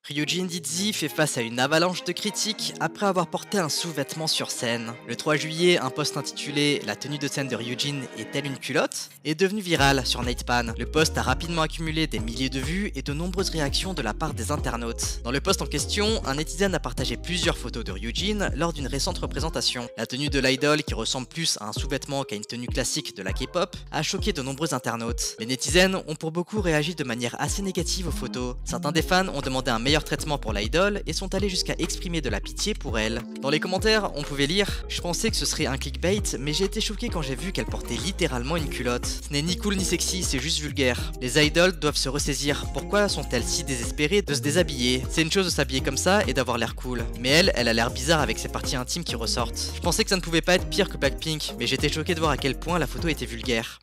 Ryujin Dizzy fait face à une avalanche de critiques après avoir porté un sous-vêtement sur scène. Le 3 juillet, un post intitulé « La tenue de scène de Ryujin est-elle une culotte ?» est devenu viral sur Nightpan. Le post a rapidement accumulé des milliers de vues et de nombreuses réactions de la part des internautes. Dans le post en question, un netizen a partagé plusieurs photos de Ryujin lors d'une récente représentation. La tenue de l'idol, qui ressemble plus à un sous-vêtement qu'à une tenue classique de la K-pop, a choqué de nombreux internautes. Les netizens ont pour beaucoup réagi de manière assez négative aux photos. Certains des fans ont demandé un meilleur traitement pour l'idol et sont allés jusqu'à exprimer de la pitié pour elle. Dans les commentaires, on pouvait lire « Je pensais que ce serait un clickbait, mais j'ai été choqué quand j'ai vu qu'elle portait littéralement une culotte. Ce n'est ni cool ni sexy, c'est juste vulgaire. Les idols doivent se ressaisir. Pourquoi sont-elles si désespérées de se déshabiller? C'est une chose de s'habiller comme ça et d'avoir l'air cool. Mais elle a l'air bizarre avec ses parties intimes qui ressortent. Je pensais que ça ne pouvait pas être pire que Blackpink, mais j'étais choqué de voir à quel point la photo était vulgaire. »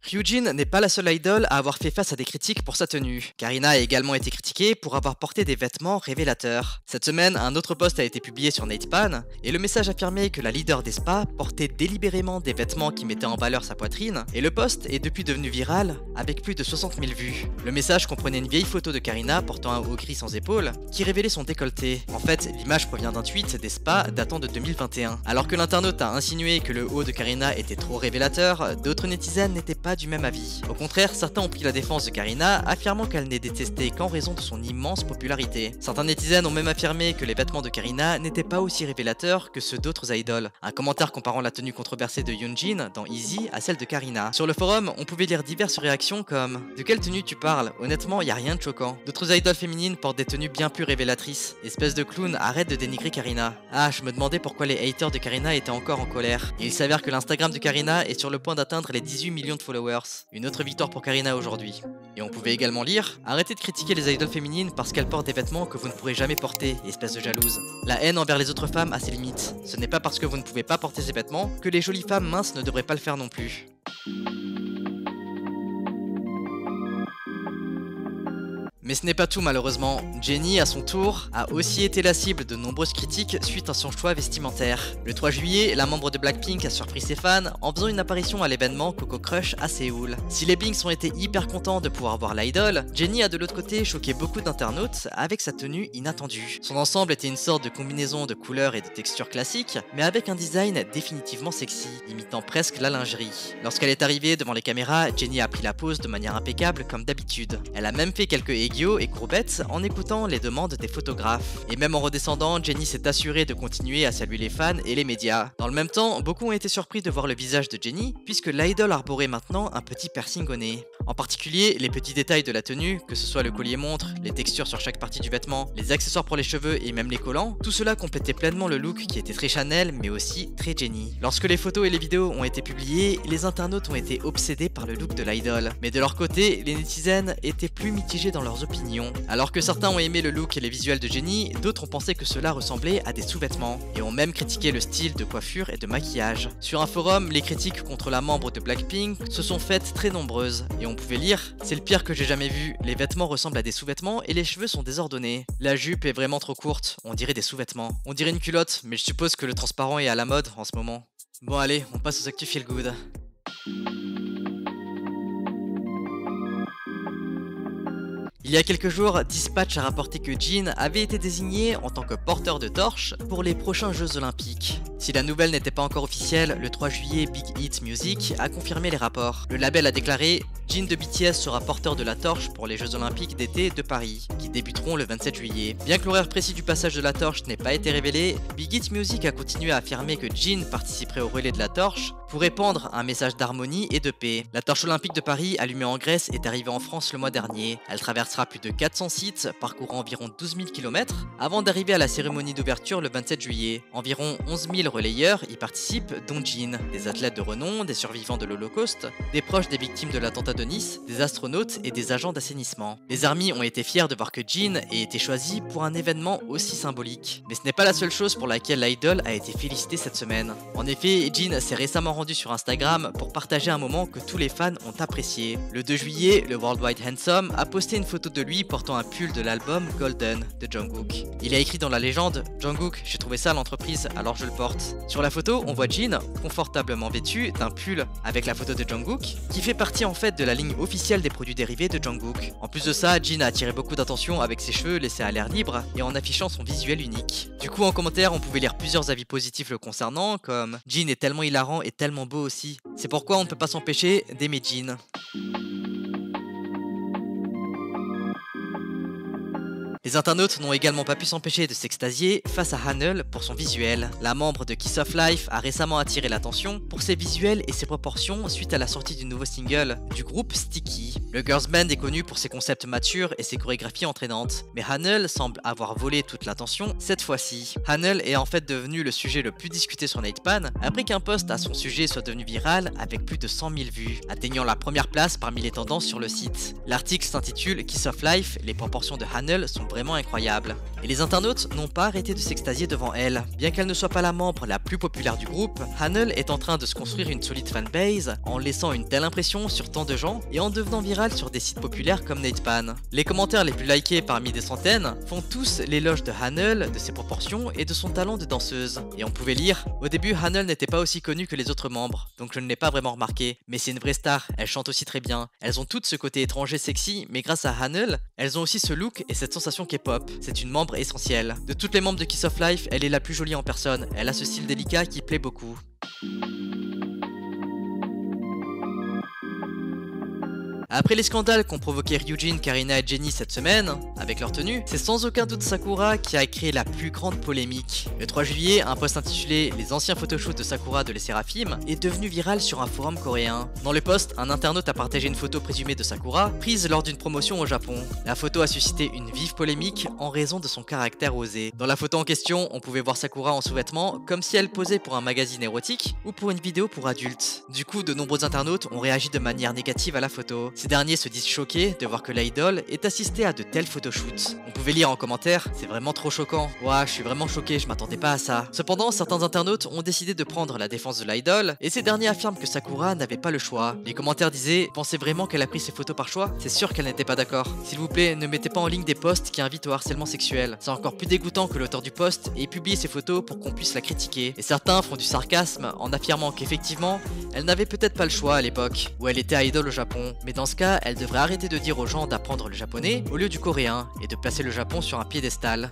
Ryujin n'est pas la seule idol à avoir fait face à des critiques pour sa tenue. Karina a également été critiquée pour avoir porté des vêtements révélateurs. Cette semaine, un autre post a été publié sur Nightpan, et le message affirmait que la leader des spas portait délibérément des vêtements qui mettaient en valeur sa poitrine, et le post est depuis devenu viral avec plus de 60 000 vues. Le message comprenait une vieille photo de Karina portant un haut gris sans épaules, qui révélait son décolleté. En fait, l'image provient d'un tweet des spas datant de 2021. Alors que l'internaute a insinué que le haut de Karina était trop révélateur, d'autres netizens n'étaient pas du même avis. Au contraire, certains ont pris la défense de Karina, affirmant qu'elle n'est détestée qu'en raison de son immense popularité. Certains netizens ont même affirmé que les vêtements de Karina n'étaient pas aussi révélateurs que ceux d'autres idoles. Un commentaire comparant la tenue controversée de Hyunjin dans Easy à celle de Karina. Sur le forum, on pouvait lire diverses réactions comme « De quelle tenue tu parles? Honnêtement, y a rien de choquant. » D'autres idoles féminines portent des tenues bien plus révélatrices. Espèce de clown, arrête de dénigrer Karina. Ah, je me demandais pourquoi les haters de Karina étaient encore en colère. Et il s'avère que l'Instagram de Karina est sur le point d'atteindre les 18 millions de followers. Une autre victoire pour Karina aujourd'hui. Et on pouvait également lire « Arrêtez de critiquer les idoles féminines parce qu'elles portent des vêtements que vous ne pourrez jamais porter, espèce de jalouse. La haine envers les autres femmes a ses limites. Ce n'est pas parce que vous ne pouvez pas porter ces vêtements que les jolies femmes minces ne devraient pas le faire non plus. » Mais ce n'est pas tout malheureusement, Jennie à son tour a aussi été la cible de nombreuses critiques suite à son choix vestimentaire. Le 3 juillet, la membre de Blackpink a surpris ses fans en faisant une apparition à l'événement Coco Crush à Séoul. Si les Binks ont été hyper contents de pouvoir voir l'idol, Jennie a de l'autre côté choqué beaucoup d'internautes avec sa tenue inattendue. Son ensemble était une sorte de combinaison de couleurs et de textures classiques, mais avec un design définitivement sexy, imitant presque la lingerie. Lorsqu'elle est arrivée devant les caméras, Jennie a pris la pose de manière impeccable comme d'habitude. Elle a même fait quelques aiguilles et courbettes en écoutant les demandes des photographes. Et même en redescendant, Jennie s'est assurée de continuer à saluer les fans et les médias. Dans le même temps, beaucoup ont été surpris de voir le visage de Jennie, puisque l'idol arborait maintenant un petit piercing au nez. En particulier, les petits détails de la tenue, que ce soit le collier-montre, les textures sur chaque partie du vêtement, les accessoires pour les cheveux et même les collants, tout cela complétait pleinement le look qui était très Chanel mais aussi très Jennie. Lorsque les photos et les vidéos ont été publiées, les internautes ont été obsédés par le look de l'idol. Mais de leur côté, les netizens étaient plus mitigés dans leurs opinions. Alors que certains ont aimé le look et les visuels de Jennie, d'autres ont pensé que cela ressemblait à des sous-vêtements, et ont même critiqué le style de coiffure et de maquillage. Sur un forum, les critiques contre la membre de Blackpink se sont faites très nombreuses, et on pouvait lire « C'est le pire que j'ai jamais vu, les vêtements ressemblent à des sous-vêtements et les cheveux sont désordonnés. La jupe est vraiment trop courte, on dirait des sous-vêtements. On dirait une culotte, mais je suppose que le transparent est à la mode en ce moment. » Bon allez, on passe aux actus feel good. Il y a quelques jours, Dispatch a rapporté que Jin avait été désigné en tant que porteur de torche pour les prochains Jeux Olympiques. Si la nouvelle n'était pas encore officielle, le 3 juillet, Big Hit Music a confirmé les rapports. Le label a déclaré « Jin de BTS sera porteur de la torche pour les Jeux Olympiques d'été de Paris, qui débuteront le 27 juillet. » Bien que l'horaire précis du passage de la torche n'ait pas été révélé, Big Hit Music a continué à affirmer que Jin participerait au relais de la torche pour répandre un message d'harmonie et de paix. La torche olympique de Paris, allumée en Grèce, est arrivée en France le mois dernier. Elle traversera plus de 400 sites, parcourant environ 12 000 km, avant d'arriver à la cérémonie d'ouverture le 27 juillet. Environ 11 000 relayeurs y participent, dont Jean, des athlètes de renom, des survivants de l'Holocauste, des proches des victimes de l'attentat de Nice, des astronautes et des agents d'assainissement. Les armées ont été fiers de voir que Jean ait été choisi pour un événement aussi symbolique. Mais ce n'est pas la seule chose pour laquelle l'idol a été félicité cette semaine. En effet, Jean s'est récemment rendu sur Instagram pour partager un moment que tous les fans ont apprécié. Le 2 juillet, le Worldwide Handsome a posté une photo de lui portant un pull de l'album Golden de Jungkook. Il a écrit dans la légende: Jungkook, j'ai trouvé ça à l'entreprise alors je le porte. Sur la photo, on voit Jean confortablement vêtu d'un pull avec la photo de Jungkook, qui fait partie en fait de la ligne officielle des produits dérivés de Jungkook. En plus de ça, Jean a attiré beaucoup d'attention avec ses cheveux laissés à l'air libre et en affichant son visuel unique. Du coup, en commentaire, on pouvait lire plusieurs avis positifs le concernant, comme Jean est tellement hilarant et tellement beau aussi. C'est pourquoi on ne peut pas s'empêcher d'aimer Jean. Les internautes n'ont également pas pu s'empêcher de s'extasier face à Hanul pour son visuel. La membre de Kiss of Life a récemment attiré l'attention pour ses visuels et ses proportions suite à la sortie du nouveau single du groupe Sticky. Le girls band est connu pour ses concepts matures et ses chorégraphies entraînantes, mais Hanul semble avoir volé toute l'attention cette fois-ci. Hanul est en fait devenu le sujet le plus discuté sur Natepan après qu'un post à son sujet soit devenu viral avec plus de 100 000 vues, atteignant la première place parmi les tendances sur le site. L'article s'intitule Kiss of Life, les proportions de Hanul sont vraiment incroyables. Et les internautes n'ont pas arrêté de s'extasier devant elle. Bien qu'elle ne soit pas la membre la plus populaire du groupe, Hanul est en train de se construire une solide fanbase en laissant une telle impression sur tant de gens et en devenant virale sur des sites populaires comme Natepan. Les commentaires les plus likés parmi des centaines font tous l'éloge de Hanul, de ses proportions et de son talent de danseuse. Et on pouvait lire: au début Hanul n'était pas aussi connue que les autres membres, donc je ne l'ai pas vraiment remarqué, mais c'est une vraie star, elle chante aussi très bien. Elles ont toutes ce côté étranger sexy, mais grâce à Hanul, elles ont aussi ce look et cette sensation K-pop. C'est une membre essentielle. De toutes les membres de Kiss of Life, elle est la plus jolie en personne. Elle a ce style délicat qui plaît beaucoup. Après les scandales qu'ont provoqué Ryujin, Karina et Jennie cette semaine, avec leur tenue, c'est sans aucun doute Sakura qui a créé la plus grande polémique. Le 3 juillet, un post intitulé Les anciens photoshoots de Sakura de Les Seraphim est devenu viral sur un forum coréen. Dans le post, un internaute a partagé une photo présumée de Sakura, prise lors d'une promotion au Japon. La photo a suscité une vive polémique en raison de son caractère osé. Dans la photo en question, on pouvait voir Sakura en sous-vêtements, comme si elle posait pour un magazine érotique ou pour une vidéo pour adultes. Du coup, de nombreux internautes ont réagi de manière négative à la photo. Ces derniers se disent choqués de voir que l'idol est assistée à de tels photoshoots. On pouvait lire en commentaire: c'est vraiment trop choquant. Ouah, je suis vraiment choqué, je m'attendais pas à ça. Cependant, certains internautes ont décidé de prendre la défense de l'idol et ces derniers affirment que Sakura n'avait pas le choix. Les commentaires disaient: pensez vraiment qu'elle a pris ces photos par choix? C'est sûr qu'elle n'était pas d'accord. S'il vous plaît, ne mettez pas en ligne des posts qui invitent au harcèlement sexuel. C'est encore plus dégoûtant que l'auteur du post ait publié ces photos pour qu'on puisse la critiquer. Et certains font du sarcasme en affirmant qu'effectivement, elle n'avait peut-être pas le choix à l'époque où elle était idol au Japon. Mais dans ce cas, elle devrait arrêter de dire aux gens d'apprendre le japonais au lieu du coréen et de placer le Japon sur un piédestal.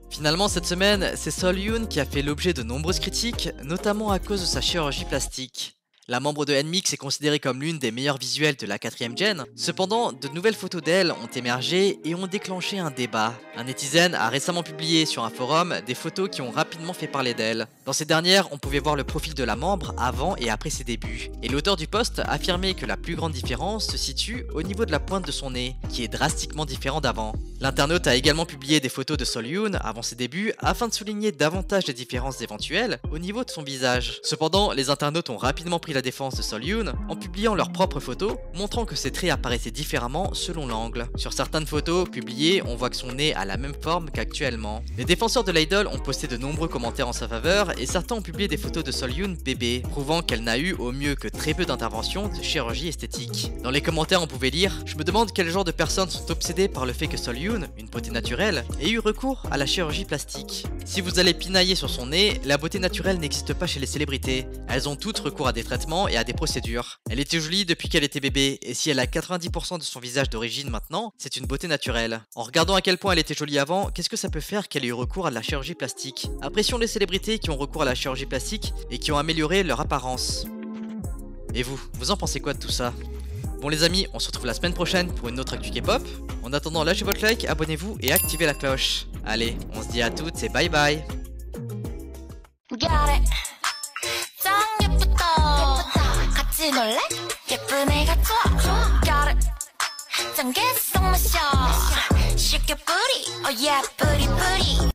Finalement, cette semaine, c'est Sol-yoon qui a fait l'objet de nombreuses critiques, notamment à cause de sa chirurgie plastique. La membre de NMIXX est considérée comme l'une des meilleures visuels de la 4ème gen. Cependant, de nouvelles photos d'elle ont émergé et ont déclenché un débat. Un netizen a récemment publié sur un forum des photos qui ont rapidement fait parler d'elle. Dans ces dernières, on pouvait voir le profil de la membre avant et après ses débuts. Et l'auteur du post affirmait que la plus grande différence se situe au niveau de la pointe de son nez, qui est drastiquement différent d'avant. L'internaute a également publié des photos de Sol-yoon avant ses débuts afin de souligner davantage les différences éventuelles au niveau de son visage. Cependant, les internautes ont rapidement pris la défense de Sol-yoon en publiant leurs propres photos, montrant que ses traits apparaissaient différemment selon l'angle. Sur certaines photos publiées, on voit que son nez a la même forme qu'actuellement. Les défenseurs de l'idol ont posté de nombreux commentaires en sa faveur et certains ont publié des photos de Sol-yoon bébé, prouvant qu'elle n'a eu au mieux que très peu d'interventions de chirurgie esthétique. Dans les commentaires, on pouvait lire: je me demande quel genre de personnes sont obsédées par le fait que Sol-yoon, une beauté naturelle, ait eu recours à la chirurgie plastique. Si vous allez pinailler sur son nez, la beauté naturelle n'existe pas chez les célébrités. Elles ont toutes recours à des traitements et à des procédures. Elle était jolie depuis qu'elle était bébé, et si elle a 90% de son visage d'origine maintenant, c'est une beauté naturelle. En regardant à quel point elle était jolie avant, qu'est-ce que ça peut faire qu'elle ait eu recours à de la chirurgie plastique? Apprécions les célébrités qui ont recours à la chirurgie plastique et qui ont amélioré leur apparence. Et vous en pensez quoi de tout ça? Bon les amis, on se retrouve la semaine prochaine pour une autre actu K-pop. En attendant, lâchez votre like, abonnez-vous et activez la cloche. Allez, on se dit à toutes et bye bye. 같이 놀래? 예쁜 애가 좋아. Got it. 전 계속 마셔. 쉽게 뿌리, oh yeah, 뿌리 뿌리.